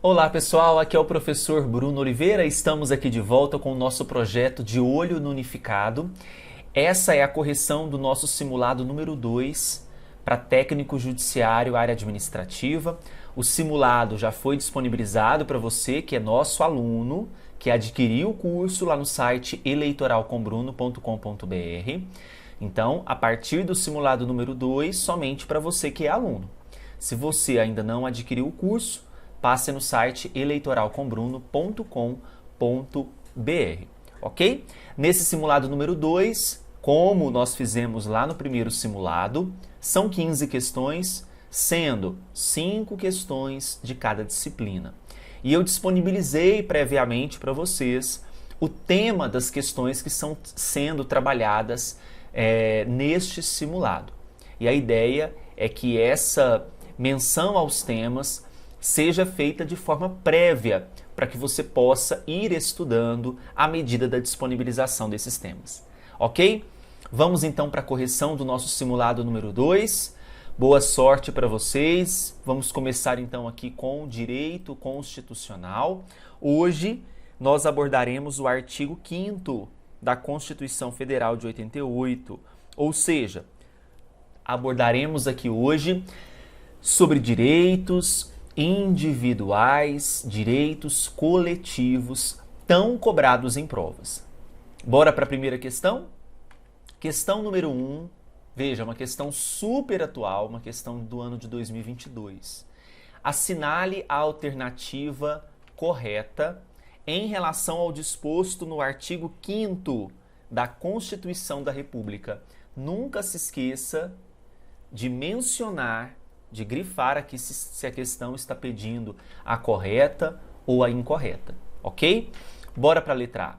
Olá pessoal, aqui é o professor Bruno Oliveira. Estamos aqui de volta com o nosso projeto de olho no unificado. Essa é a correção do nosso simulado número 2 para técnico judiciário, área administrativa. O simulado já foi disponibilizado para você que é nosso aluno, que adquiriu o curso lá no site eleitoralcombruno.com.br. Então, a partir do simulado número 2, somente para você que é aluno. Se você ainda não adquiriu o curso, passe no site eleitoralcombruno.com.br, ok? Nesse simulado número 2, como nós fizemos lá no primeiro simulado, são 15 questões, sendo 5 questões de cada disciplina. E eu disponibilizei previamente para vocês o tema das questões que estão sendo trabalhadas neste simulado. E a ideia é que essa menção aos temas seja feita de forma prévia, para que você possa ir estudando à medida da disponibilização desses temas. Ok? Vamos então para a correção do nosso simulado número 2. Boa sorte para vocês. Vamos começar então aqui com o direito constitucional. Hoje nós abordaremos o artigo 5º da Constituição Federal de 88, ou seja, abordaremos aqui hoje sobre direitos individuais, direitos coletivos tão cobrados em provas. Bora para a primeira questão? Questão número 1, veja, uma questão super atual, uma questão do ano de 2022. Assinale a alternativa correta em relação ao disposto no artigo 5º da Constituição da República. Nunca se esqueça de mencionar, de grifar aqui se a questão está pedindo a correta ou a incorreta, ok? Bora para a letra A.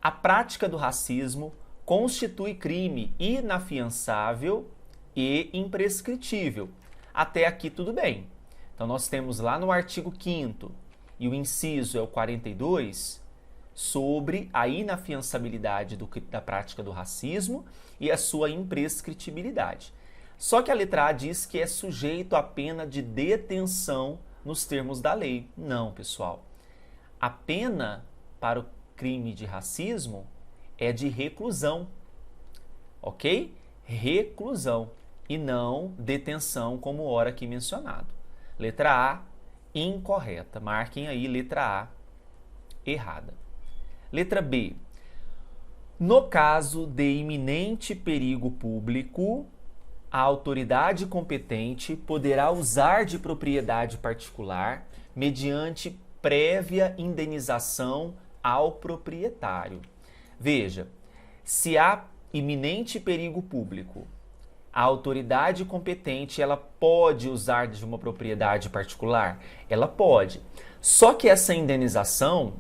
A prática do racismo constitui crime inafiançável e imprescritível. Até aqui tudo bem. Então nós temos lá no artigo 5º, e o inciso é o 42, sobre a inafiançabilidade da prática do racismo e a sua imprescritibilidade. Só que a letra A diz que é sujeito à pena de detenção nos termos da lei. Não, pessoal. A pena para o crime de racismo é de reclusão, ok? Reclusão e não detenção, como ora aqui mencionado. Letra A, incorreta. Marquem aí letra A, errada. Letra B. No caso de iminente perigo público, a autoridade competente poderá usar de propriedade particular mediante prévia indenização ao proprietário. Veja, se há iminente perigo público, a autoridade competente ela pode usar de uma propriedade particular? Ela pode. Só que essa indenização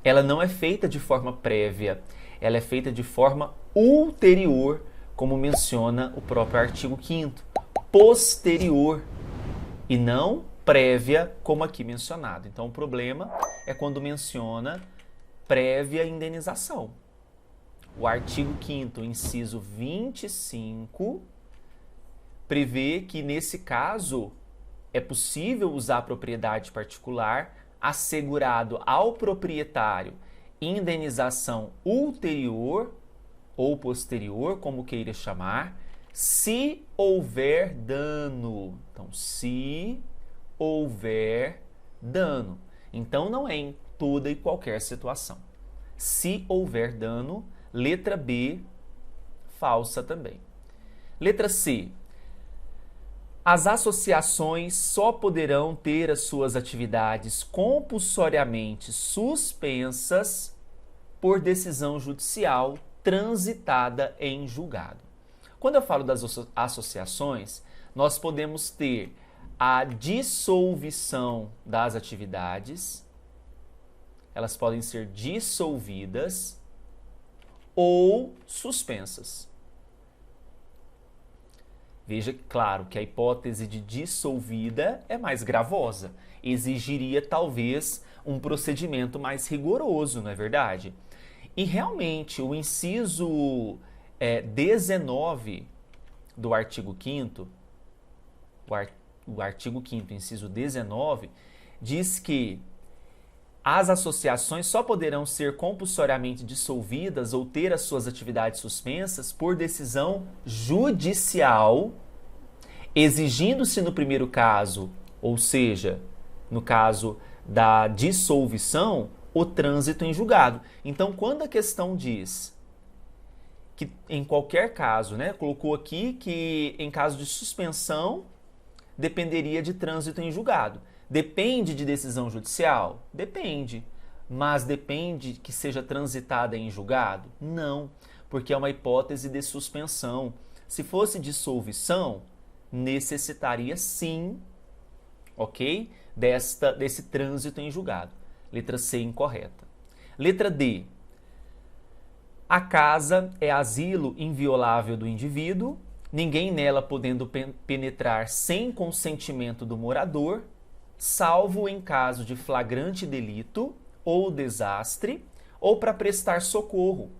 ela não é feita de forma prévia, ela é feita de forma ulterior, como menciona o próprio artigo 5º, posterior e não prévia, como aqui mencionado. Então, o problema é quando menciona prévia indenização. O artigo 5º, inciso 25, prevê que, nesse caso, é possível usar a propriedade particular, assegurado ao proprietário indenização ulterior ou posterior, como queira chamar, se houver dano. Então, se houver dano. Então, não é em toda e qualquer situação. Se houver dano, letra B, falsa também. Letra C. As associações só poderão ter as suas atividades compulsoriamente suspensas por decisão judicial transitada em julgado. Quando eu falo das associações, nós podemos ter a dissolução das atividades, elas podem ser dissolvidas ou suspensas. Veja, claro, que a hipótese de dissolvida é mais gravosa, exigiria talvez um procedimento mais rigoroso, não é verdade? E realmente o inciso 19 do artigo 5º, o artigo 5º, inciso 19, diz que as associações só poderão ser compulsoriamente dissolvidas ou ter as suas atividades suspensas por decisão judicial, exigindo-se no primeiro caso, ou seja, no caso da dissolução, o trânsito em julgado. Então, quando a questão diz que em qualquer caso, né, colocou aqui que em caso de suspensão dependeria de trânsito em julgado. Depende de decisão judicial? Depende. Mas depende que seja transitada em julgado? Não, porque é uma hipótese de suspensão. Se fosse dissolução, necessitaria sim, ok? Desse trânsito em julgado. Letra C, incorreta. Letra D. A casa é asilo inviolável do indivíduo, ninguém nela podendo penetrar sem consentimento do morador, salvo em caso de flagrante delito ou desastre, ou para prestar socorro,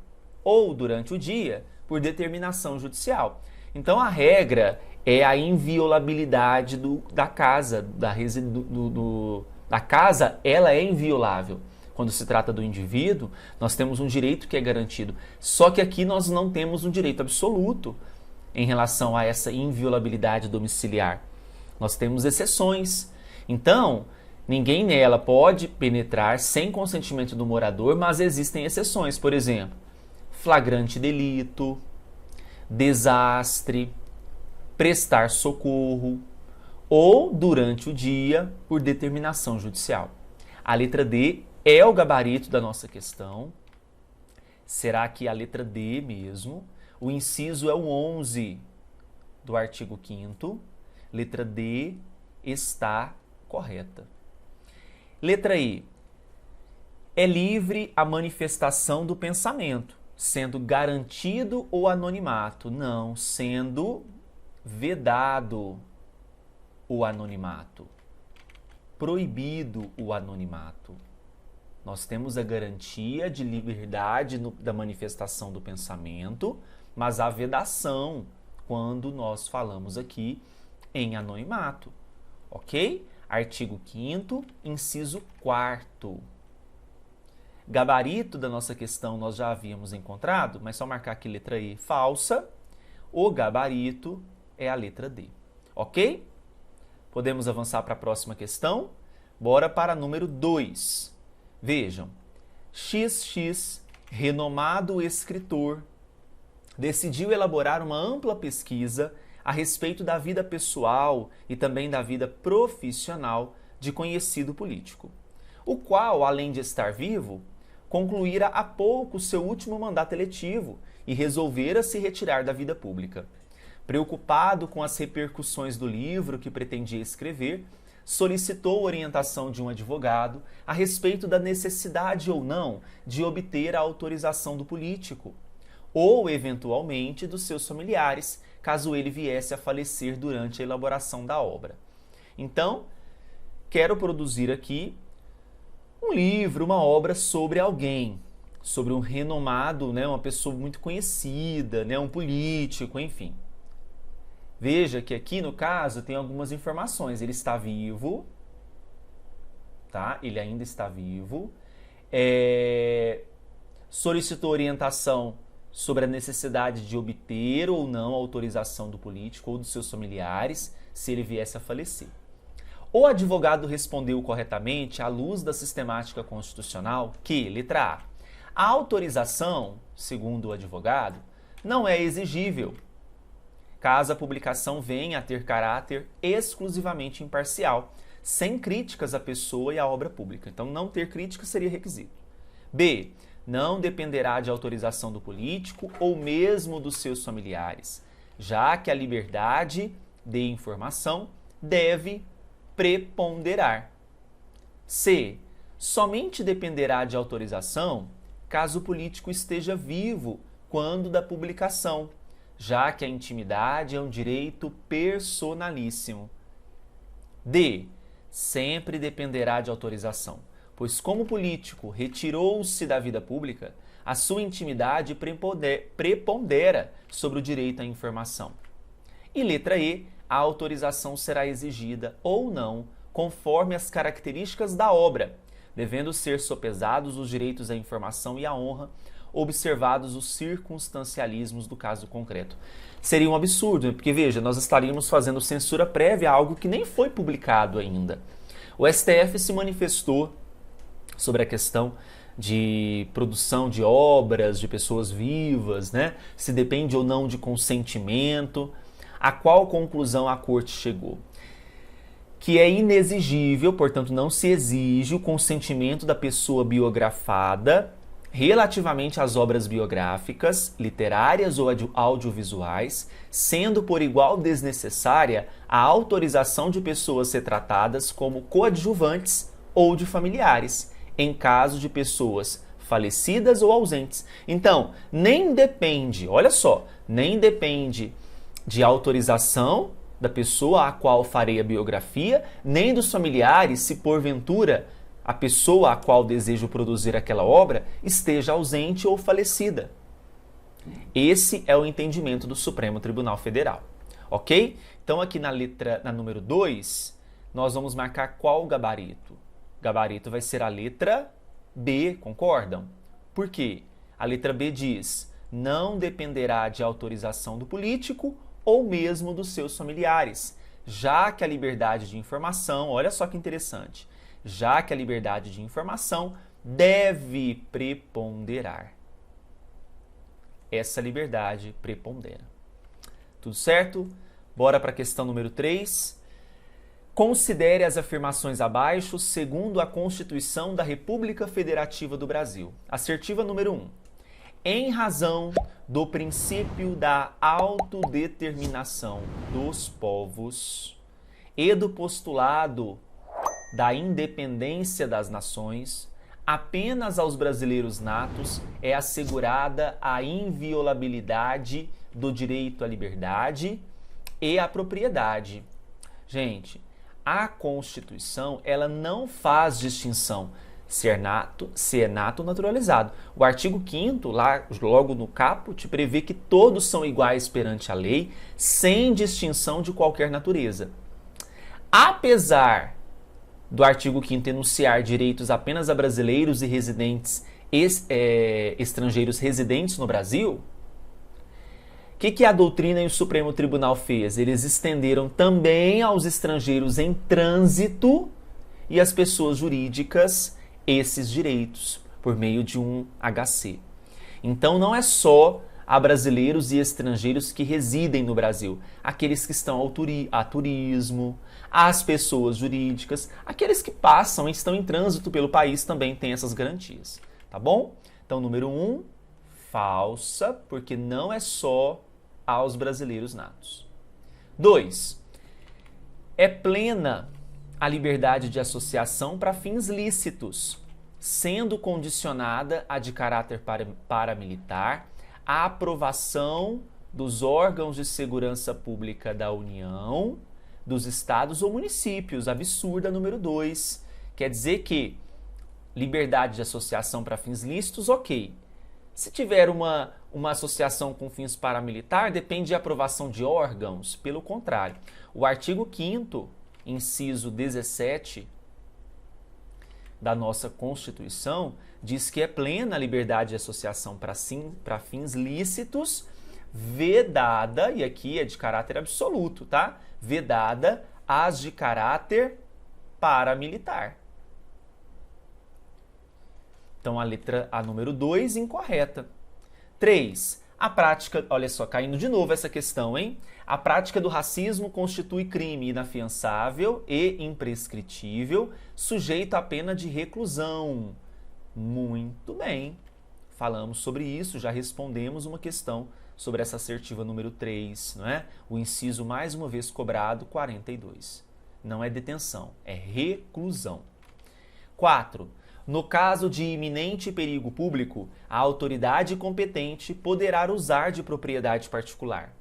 ou durante o dia, por determinação judicial. Então a regra é a inviolabilidade da casa, da casa, ela é inviolável. Quando se trata do indivíduo, nós temos um direito que é garantido. Só que aqui nós não temos um direito absoluto em relação a essa inviolabilidade domiciliar. Nós temos exceções. Então, ninguém nela pode penetrar sem consentimento do morador, mas existem exceções. Por exemplo, flagrante delito, desastre, prestar socorro ou durante o dia por determinação judicial. A letra D é o gabarito da nossa questão. Será que a letra D mesmo? O inciso é o 11 do artigo 5º. Letra D está correta. Letra E. É livre a manifestação do pensamento, sendo garantido o anonimato. Não, sendo vedado o anonimato. Proibido o anonimato. Nós temos a garantia de liberdade da manifestação do pensamento, mas a vedação quando nós falamos aqui em anonimato, ok? Artigo 5º, inciso 4º. Gabarito da nossa questão nós já havíamos encontrado, mas só marcar aqui letra E falsa. O gabarito é a letra D, ok? Podemos avançar para a próxima questão? Bora para número 2. Vejam, XX, renomado escritor, decidiu elaborar uma ampla pesquisa a respeito da vida pessoal e também da vida profissional de conhecido político, o qual, além de estar vivo, concluíra há pouco seu último mandato eletivo e resolvera se retirar da vida pública. Preocupado com as repercussões do livro que pretendia escrever, solicitou orientação de um advogado a respeito da necessidade ou não de obter a autorização do político, ou, eventualmente, dos seus familiares, caso ele viesse a falecer durante a elaboração da obra. Então, quero produzir aqui um livro, uma obra sobre alguém, sobre um renomado, né, uma pessoa muito conhecida, né, um político, enfim. Veja que aqui, no caso, tem algumas informações. Ele está vivo, tá? Ele ainda está vivo. Solicitou orientação sobre a necessidade de obter ou não a autorização do político ou dos seus familiares, se ele viesse a falecer. O advogado respondeu corretamente à luz da sistemática constitucional que, letra A autorização, segundo o advogado, não é exigível, caso a publicação venha a ter caráter exclusivamente imparcial, sem críticas à pessoa e à obra pública. Então, não ter crítica seria requisito. B. Não dependerá de autorização do político ou mesmo dos seus familiares, já que a liberdade de informação deve preponderar. C. Somente dependerá de autorização caso o político esteja vivo quando da publicação, já que a intimidade é um direito personalíssimo. D. Sempre dependerá de autorização, pois como o político retirou-se da vida pública, a sua intimidade prepondera sobre o direito à informação. E letra E. A autorização será exigida ou não conforme as características da obra, devendo ser sopesados os direitos à informação e à honra, observados os circunstancialismos do caso concreto. Seria um absurdo, porque veja, nós estaríamos fazendo censura prévia a algo que nem foi publicado ainda. O STF se manifestou sobre a questão de produção de obras, de pessoas vivas, né? Se depende ou não de consentimento. A qual conclusão a Corte chegou? Que é inexigível, portanto não se exige o consentimento da pessoa biografada relativamente às obras biográficas, literárias ou audiovisuais, sendo por igual desnecessária a autorização de pessoas retratadas como coadjuvantes ou de familiares, em caso de pessoas falecidas ou ausentes. Então, nem depende, olha só, nem depende de autorização da pessoa a qual farei a biografia, nem dos familiares, se porventura a pessoa a qual desejo produzir aquela obra esteja ausente ou falecida. Esse é o entendimento do Supremo Tribunal Federal, ok? Então aqui na número 2, nós vamos marcar qual gabarito? O gabarito vai ser a letra B, concordam? Por quê? A letra B diz, não dependerá de autorização do político ou mesmo dos seus familiares, já que a liberdade de informação, olha só que interessante, já que a liberdade de informação deve preponderar. Essa liberdade prepondera. Tudo certo? Bora para a questão número 3. Considere as afirmações abaixo segundo a Constituição da República Federativa do Brasil. Assertiva número 1. Em razão do princípio da autodeterminação dos povos e do postulado da independência das nações, apenas aos brasileiros natos é assegurada a inviolabilidade do direito à liberdade e à propriedade. Gente, a Constituição, ela não faz distinção se é nato ou naturalizado. O artigo 5º, lá logo no caput, prevê que todos são iguais perante a lei, sem distinção de qualquer natureza. Apesar do artigo 5º enunciar direitos apenas a brasileiros e residentes estrangeiros residentes no Brasil, o que a doutrina e o Supremo Tribunal fez? Eles estenderam também aos estrangeiros em trânsito e às pessoas jurídicas esses direitos por meio de um HC. Então não é só a brasileiros e estrangeiros que residem no Brasil, aqueles que estão a turismo, as pessoas jurídicas, aqueles que passam e estão em trânsito pelo país também têm essas garantias, tá bom? Então, número 1, falsa, porque não é só aos brasileiros natos. 2, é plena a liberdade de associação para fins lícitos, sendo condicionada a de caráter paramilitar, a aprovação dos órgãos de segurança pública da União, dos estados ou municípios. Absurda número 2. Quer dizer que liberdade de associação para fins lícitos, ok. Se tiver uma associação com fins paramilitar, depende de aprovação de órgãos. Pelo contrário, o artigo 5º, inciso 17 da nossa Constituição, diz que é plena a liberdade de associação para fins lícitos, vedada, e aqui é de caráter absoluto, tá? Vedada as de caráter paramilitar. Então, a número 2, incorreta. 3. A prática, olha só, caindo de novo essa questão, hein? A prática do racismo constitui crime inafiançável e imprescritível, sujeito à pena de reclusão. Muito bem. Falamos sobre isso, já respondemos uma questão sobre essa assertiva número 3, não é? O inciso, mais uma vez cobrado, 42. Não é detenção, é reclusão. 4. No caso de iminente perigo público, a autoridade competente poderá usar de propriedade particular.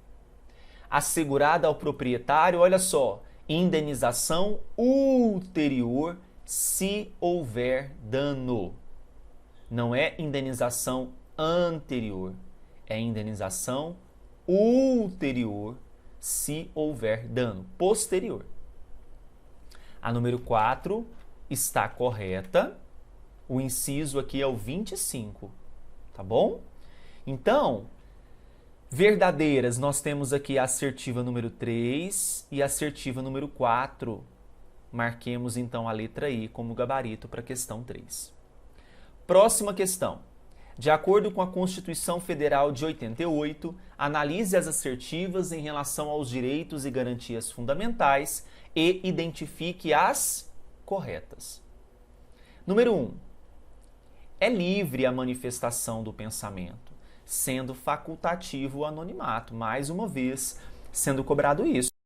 Assegurada ao proprietário, olha só, indenização ulterior se houver dano. Não é indenização anterior, é indenização ulterior se houver dano posterior. A número 4 está correta. O inciso aqui é o 25, tá bom? Então, verdadeiras, nós temos aqui a assertiva número 3 e a assertiva número 4. Marquemos então a letra I como gabarito para a questão 3. Próxima questão. De acordo com a Constituição Federal de 88, analise as assertivas em relação aos direitos e garantias fundamentais e identifique as corretas. Número 1. É livre a manifestação do pensamento, sendo facultativo o anonimato. Mais uma vez, sendo cobrado isso.